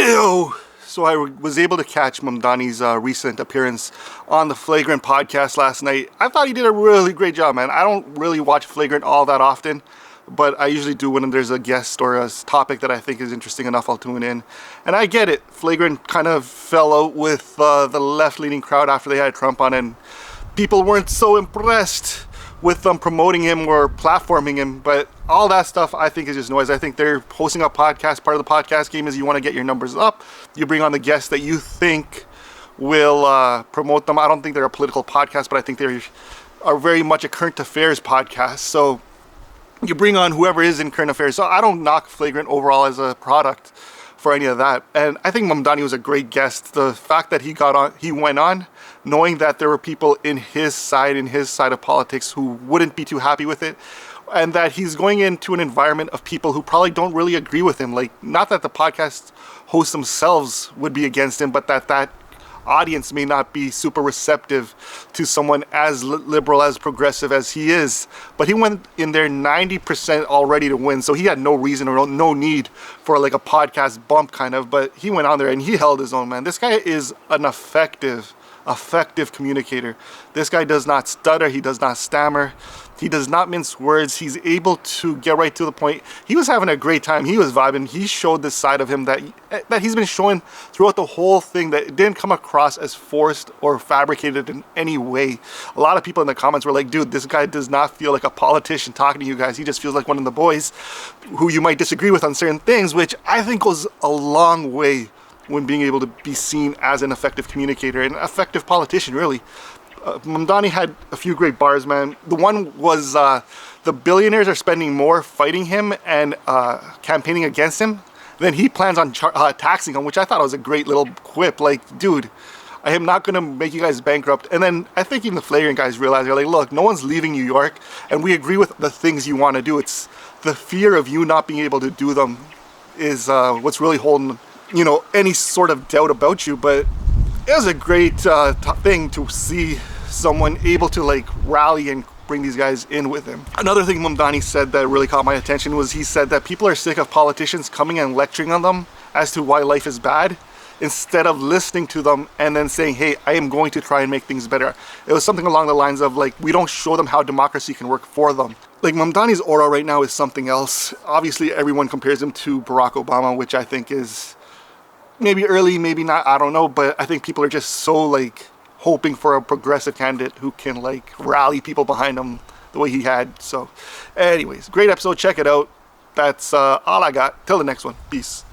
Ew. So I was able to catch Mamdani's recent appearance on the Flagrant podcast last night. I thought he did a really great job, man. I don't really watch Flagrant all that often, but I usually do when there's a guest or a topic that I think is interesting enough, I'll tune in. And I get it. Flagrant kind of fell out with the left-leaning crowd after they had Trump on, and people weren't so impressed with them promoting him or platforming him. But all that stuff I think is just noise. I think they're hosting a podcast. Part of the podcast game is you want to get your numbers up. You bring on the guests that you think will promote them. I don't think they're a political podcast, but I think they are very much a current affairs podcast. So you bring on whoever is in current affairs. So I don't knock Flagrant overall as a product for any of that. And I think Mamdani was a great guest. The fact that he went on knowing that there were people in his side of politics who wouldn't be too happy with it, and that he's going into an environment of people who probably don't really agree with him. Like, not that the podcast hosts themselves would be against him, but that audience may not be super receptive to someone as liberal, as progressive as he is. But he went in there 90% already to win, so he had no reason or no need for like a podcast bump kind of, but he went on there and he held his own, man. This guy is an effective communicator. This guy does not stutter, he does not stammer, he does not mince words. He's able to get right to the point. He was having a great time. He was vibing. He showed this side of him that he's been showing throughout the whole thing, that it didn't come across as forced or fabricated in any way. A lot of people in the comments were like, dude, this guy does not feel like a politician talking to you guys. He just feels like one of the boys who you might disagree with on certain things, which I think goes a long way when being able to be seen as an effective communicator and an effective politician, really. Mamdani had a few great bars, man. The one was the billionaires are spending more fighting him and campaigning against him than he plans on taxing them, which I thought was a great little quip. Like, dude, I am not going to make you guys bankrupt. And then I think even the Flagrant guys realized, they're like, look, no one's leaving New York, and we agree with the things you want to do. It's the fear of you not being able to do them is what's really holding, any sort of doubt about you. But it was a great thing to see someone able to like rally and bring these guys in with him. Another thing Mamdani said that really caught my attention was he said that people are sick of politicians coming and lecturing on them as to why life is bad, instead of listening to them and then saying, hey, I am going to try and make things better. It was something along the lines of like, we don't show them how democracy can work for them. Like, Mamdani's aura right now is something else. Obviously everyone compares him to Barack Obama, which I think is maybe early, maybe not, I don't know, but I think people are just so like hoping for a progressive candidate who can like rally people behind him the way he had. So anyways, great episode, check it out. That's all I got. Till the next one, peace.